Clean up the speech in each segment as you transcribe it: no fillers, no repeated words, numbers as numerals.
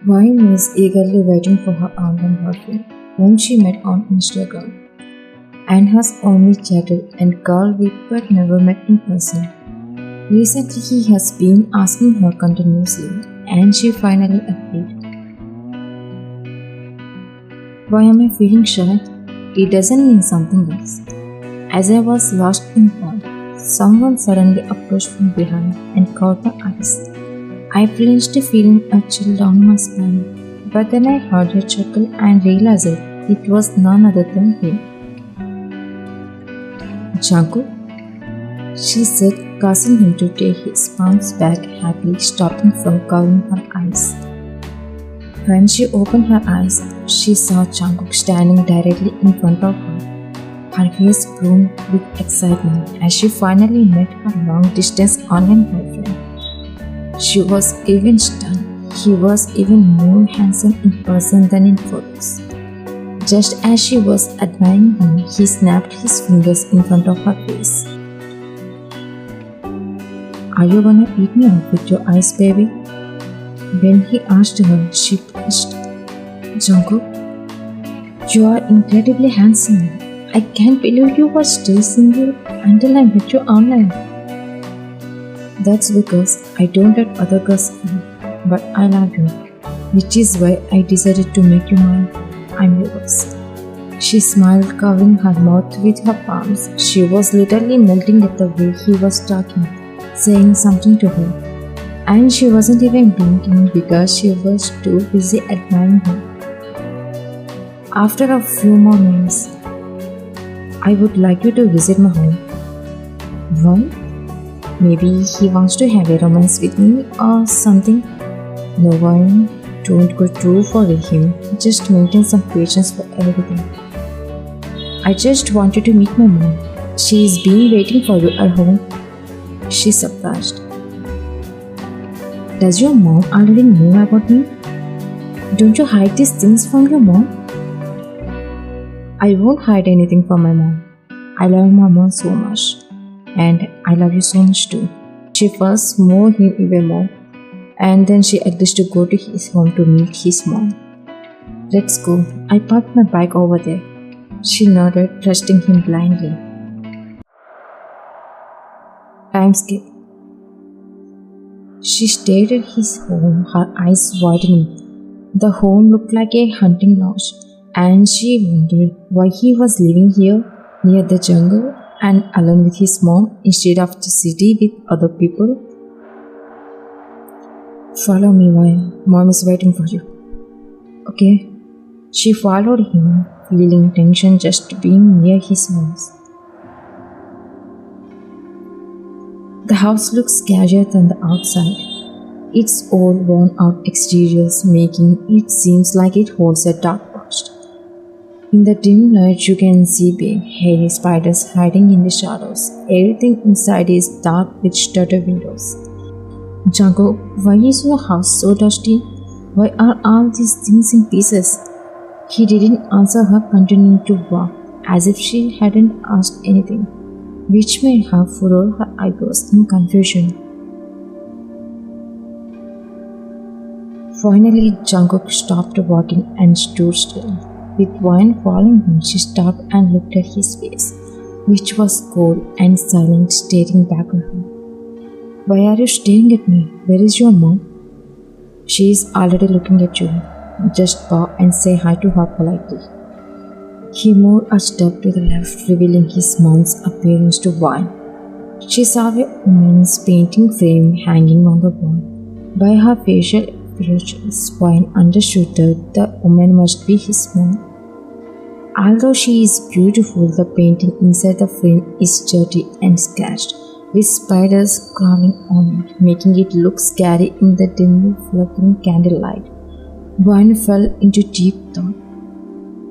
Vine is eagerly waiting for her online boyfriend, whom she met on Instagram, and has only chatted and called with but never met in person. Recently, he has been asking her continuously, and she finally agreed. Why am I feeling shy? It doesn't mean something else. As I was lost in thought, someone suddenly approached from behind and caught my eyes. I flinched, feeling a chill down my spine, but then I heard a chuckle and realized it was none other than him. Janko, she said, causing him to take his palms back happily, stopping from covering her eyes. When she opened her eyes, she saw Jungkook standing directly in front of her. Her face bloomed with excitement as she finally met her long-distance online boyfriend. She was even stunned. He was even more handsome in person than in photos. Just as she was admiring him, he snapped his fingers in front of her face. Are you gonna eat me up with your eyes, baby? When he asked her, she blushed. Jungkook, you are incredibly handsome. I can't believe you were still single until I met you online. That's because I don't let other girls in, but I love you, which is why I decided to make you mine. I'm yours. She smiled, covering her mouth with her palms. She was literally melting at the way he was talking, saying something to her. And she wasn't even blinking because she was too busy admiring him. After a few more minutes, I would like you to visit my home. Why? Maybe he wants to have a romance with me or something. No one, don't go too far with him. Just maintain some patience for everything. I just wanted to meet my mom. She's been waiting for you at home. She surprised. Does your mom already know about me? Don't you hide these things from your mom? I won't hide anything from my mom. I love my mom so much. And I love you so much too. She first moved him even more. And then she agreed to go to his home to meet his mom. Let's go. I parked my bike over there. She nodded, trusting him blindly. Time skip. She stared at his home, her eyes widening. The home looked like a hunting lodge, and she wondered why he was living here, near the jungle, and alone with his mom instead of the city with other people. Follow me, Maya. Mom is waiting for you. Okay. She followed him, feeling tension just being near his house. The house looks scarier than the outside. Its old worn-out exteriors making it seems like it holds a dark past. In the dim light you can see big, hairy spiders hiding in the shadows. Everything inside is dark with shuttered windows. Jango, why is your house so dusty? Why are all these things in pieces? He didn't answer her, continuing to walk, as if she hadn't asked anything, which made her furrow her eyebrows in confusion. Finally, Jungkook stopped walking and stood still. With Wine following him, she stopped and looked at his face, which was cold and silent, staring back at her. Why are you staring at me? Where is your mom? She is already looking at you. Just bow and say hi to her politely. He moved a step to the left, revealing his mom's appearance to Wine. She saw a woman's painting frame hanging on the wall. By her facial expressions, Wine understood that the woman must be his mom. Although she is beautiful, the painting inside the frame is dirty and scratched, with spiders crawling on it, making it look scary in the dimly flickering candlelight. Wine fell into deep thought.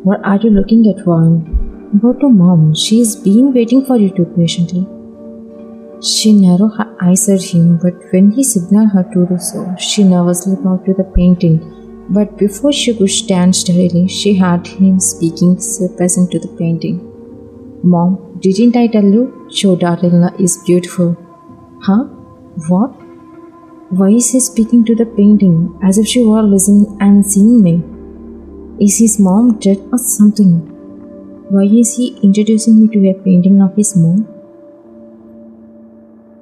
What are you looking at, Wine? Go to Mom. She's been waiting for you too patiently. She narrowed her eyes at him, but when he signaled her to do so, she nervously bowed to the painting. But before she could stand steadily, she heard him speaking surprising to the painting. Mom, didn't I tell you? Your daughter-in-law is beautiful. Huh? What? Why is he speaking to the painting as if she were listening and seeing me? Is his mom dead or something? Why is he introducing me to a painting of his mom?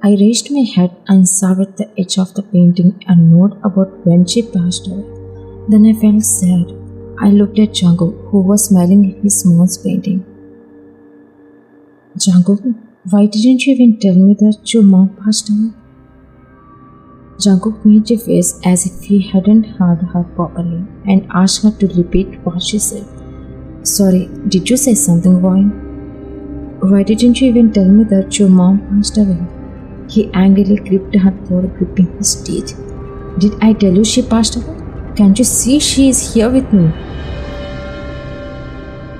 I raised my head and saw at the edge of the painting a note about when she passed away. Then I felt sad. I looked at Jungkook, who was smiling at his mom's painting. Jungkook, why didn't you even tell me that your mom passed away? Jungkook made a face as if he hadn't heard her properly and asked her to repeat what she said. Sorry, did you say something wrong? Why didn't you even tell me that your mom passed away? He angrily gripped her throat, gripping his teeth. Did I tell you she passed away? Can't you see she is here with me?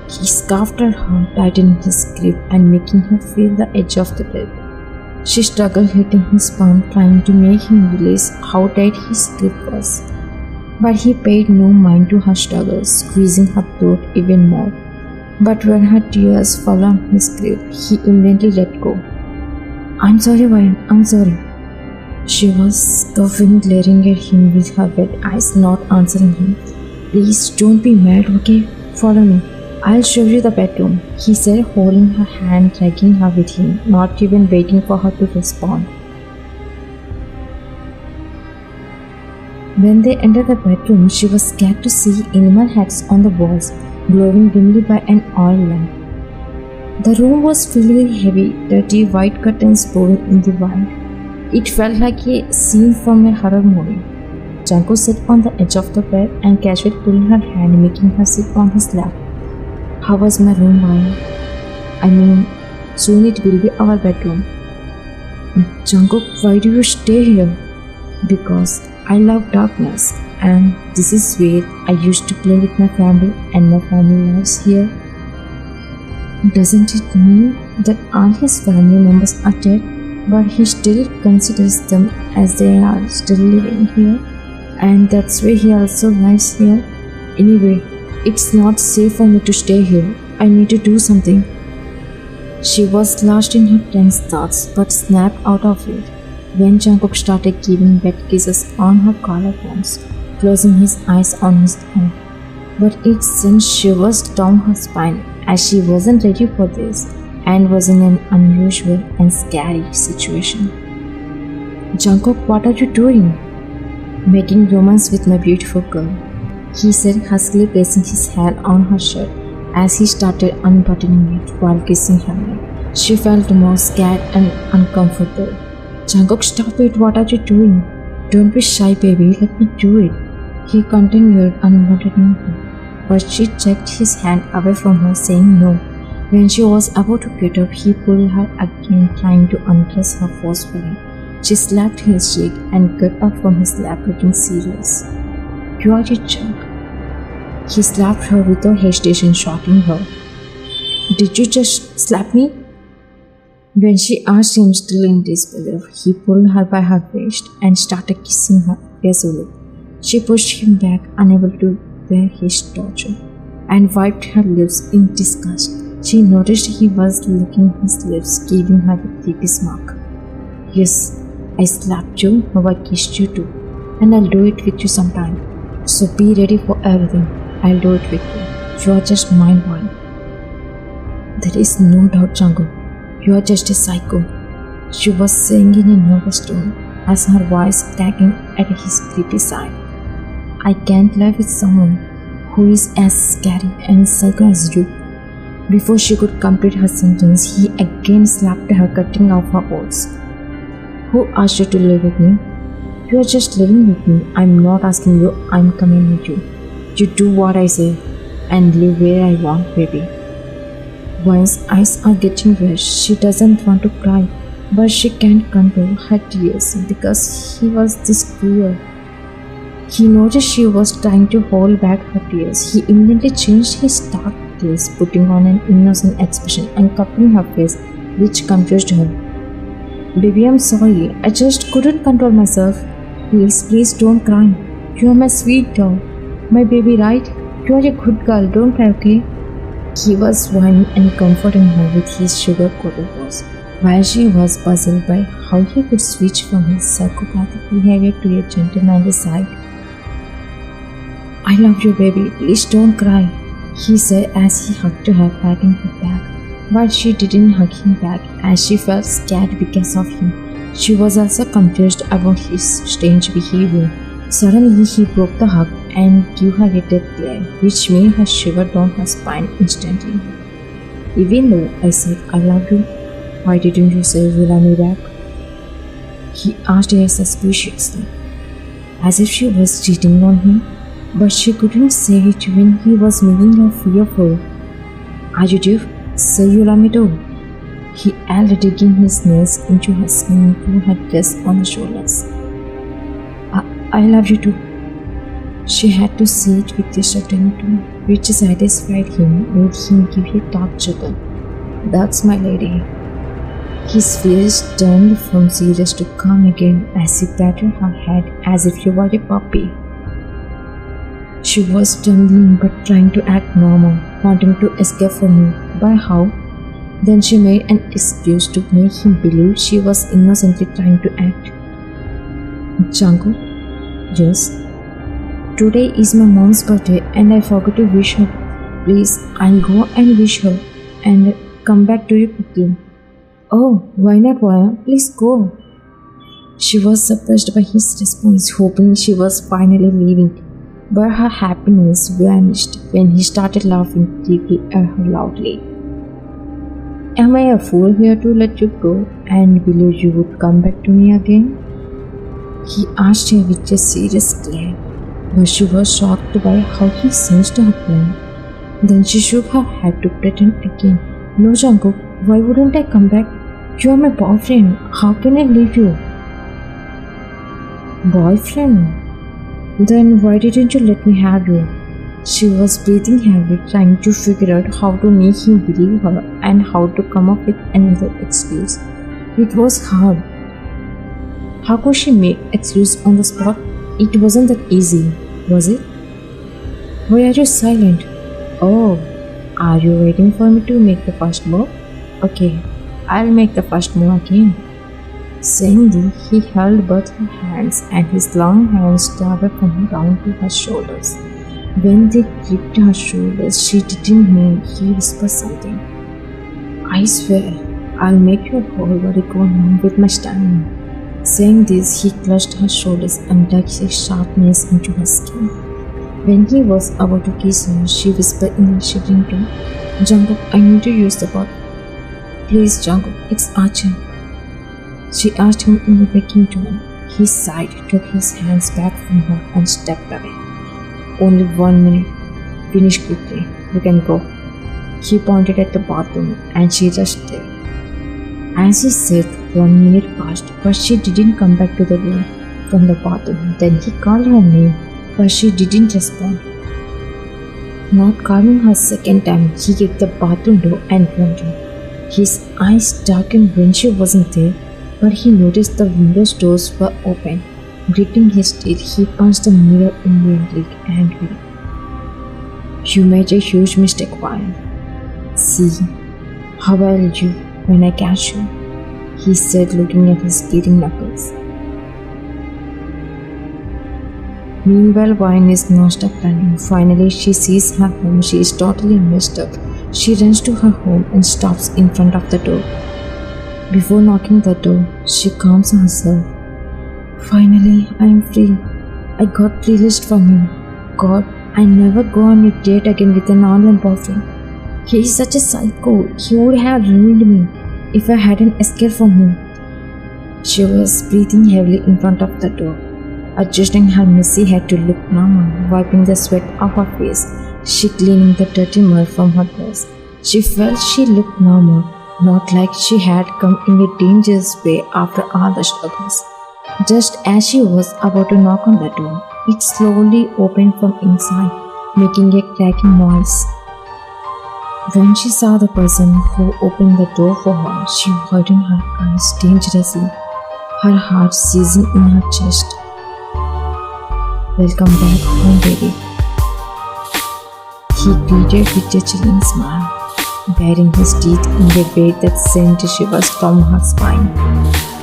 He scoffed at her, tightening his grip and making her feel the edge of the bed. She struggled, hitting his palm, trying to make him realize how tight his grip was. But he paid no mind to her struggles, squeezing her throat even more. But when her tears fell on his grip, he immediately let go. I'm sorry, Ryan, I'm sorry. She was coughing, glaring at him with her wet eyes, not answering him. Please don't be mad, okay? Follow me. I'll show you the bedroom, he said, holding her hand, dragging her with him, not even waiting for her to respond. When they entered the bedroom, she was scared to see animal heads on the walls, glowing dimly by an oil lamp. The room was filled with heavy, dirty white curtains blowing in the wind. It felt like a scene from a horror movie. Jungkook sat on the edge of the bed and casually pulled her hand, making her sit on his lap. How was my room, Ryan? I mean, soon it will be our bedroom. Jungkook, why do you stay here? Because I love darkness, and this is where I used to play with my family, and my family lives here. Doesn't it mean that all his family members are dead, but he still considers them as they are still living here? And that's why he also lives here? Anyway, it's not safe for me to stay here. I need to do something. She was lost in her tense thoughts, but snapped out of it when Jungkook started giving wet kisses on her collarbones, closing his eyes on his own. But it sent shivers down her spine, as she wasn't ready for this and was in an unusual and scary situation. Jungkook, what are you doing? Making romance with my beautiful girl, he said, huskily, placing his hand on her shirt as he started unbuttoning it while kissing her neck. She felt more scared and uncomfortable. Jungkook, stop it, what are you doing? Don't be shy, baby, let me do it. He continued, unbuttoning her, but she jerked his hand away from her, saying no. When she was about to get up, he pulled her again, trying to undress her forcefully. She slapped his cheek and got up from his lap, looking serious. You are a jerk. He slapped her without hesitation, shocking her. Did you just slap me? When she asked him, still in disbelief, he pulled her by her waist and started kissing her aggressively. She pushed him back, unable to bear his torture, and wiped her lips in disgust. She noticed he was licking his lips, giving her the deepest mark. Yes, I slapped you, now I kissed you too, and I'll do it with you sometime. So be ready for everything. I'll do it with you. You are just mine, one. There is no doubt, Jungkook. You are just a psycho, she was saying in a nervous tone, as her voice cracking at his creepy side. I can't live with someone who is as scary and psycho as you. Before she could complete her sentence, he again slapped her, cutting off her words. Who asked you to live with me? You are just living with me. I'm not asking you, I'm commanding you. You do what I say and live where I want, baby. Vine's eyes are getting red. She doesn't want to cry, but she can't control her tears because he was this cruel. He noticed she was trying to hold back her tears. He immediately changed his dark gaze, putting on an innocent expression and cupping her face, which confused her. Baby, I'm sorry. I just couldn't control myself. Please don't cry. You are my sweet doll. My baby, right? You are a good girl. Don't cry, okay? He was whining and comforting her with his sugar-coated voice. While she was puzzled by how he could switch from his psychopathic behavior to a gentlemanly side. "I love you, baby. Please don't cry," he said as he hugged her, patting her back. But she didn't hug him back as she felt scared because of him. She was also confused about his strange behavior. Suddenly, he broke the hug and gave her a death glare, which made her shiver down her spine instantly. "Even though I said I love you, why didn't you say you love me back?" he asked her suspiciously, as if she was cheating on him, but she couldn't say it when he was making her fearful. "Are you deaf? Say you love me too," he yelled, digging his nails into her skin and pulling her dress on the shoulders. I love you too." She had to say it with a certain tone, which satisfied him, made him give a dark chuckle. "That's my lady." His face turned from serious to calm again as he patted her head as if she were a puppy. She was trembling but trying to act normal, wanting to escape from him. But how? Then she made an excuse to make him believe she was innocently trying to act. "Jungkook, yes, today is my mom's birthday and I forgot to wish her. Please, I'll go and wish her and come back to you quickly." "Oh, why not, Vaya? Please go." She was surprised by his response, hoping she was finally leaving. But her happiness vanished when he started laughing deeply at her loudly. "Am I a fool here to let you go and believe you would come back to me again?" he asked her with a serious glare, but she was shocked by how he sensed her plan. Then she shook her head to pretend again. "No, Jungkook, why wouldn't I come back? You are my boyfriend. How can I leave you?" "Boyfriend? Then why didn't you let me have you?" She was breathing heavily, trying to figure out how to make him believe her and how to come up with another excuse. It was hard. How could she make excuse on the spot? It wasn't that easy, was it? "Why are you silent?" "Oh, are you waiting for me to make the first move? Okay, I'll make the first move again." Saying this, he held both her hands and his long hands traveled from her down to her shoulders. When they gripped her shoulders, she didn't move. He whispered something. "I swear, I'll make your whole body go numb with my stamina." Saying this, he clutched her shoulders and dug his sharp nails into her skin. When he was about to kiss her, she whispered in a shivering tone, "Jungkook, I need to use the bath." "Please, Jungkook, it's urgent," she asked him in a begging tone. He sighed, took his hands back from her and stepped away. "Only 1 minute. Finish quickly. You can go." He pointed at the bathroom and she rushed there. As he said, 1 minute passed, but she didn't come back to the room from the bathroom. Then he called her name, but she didn't respond. Not calling her second time, he kicked the bathroom door and went in. His eyes darkened when she wasn't there, but he noticed the window doors were open. Gritting his teeth, he punched the mirror immediately angrily. "You made a huge mistake, Ryan. See how I'll do when I catch you," he said, looking at his bleeding knuckles. Meanwhile, Ryan is non-stop running. Finally, she sees her home. She is totally messed up. She runs to her home and stops in front of the door. Before knocking the door, she calms herself. "Finally, I am free. I got released from him. God, I never go on a date again with an online boyfriend. He is such a psycho. He would have ruined me if I hadn't escaped from him." She was breathing heavily in front of the door, adjusting her messy hair to look normal, wiping the sweat off her face. She cleaning the dirty mud from her dress. She felt she looked normal, not like she had come in a dangerous way after all the struggles. Just as she was about to knock on the door, it slowly opened from inside, making a cracking noise. When she saw the person who opened the door for her, she widened her eyes dangerously, her heart seizing in her chest. "Welcome back home, baby," he greeted with a chilling smile. baring his teeth in a way that sent shivers down her spine.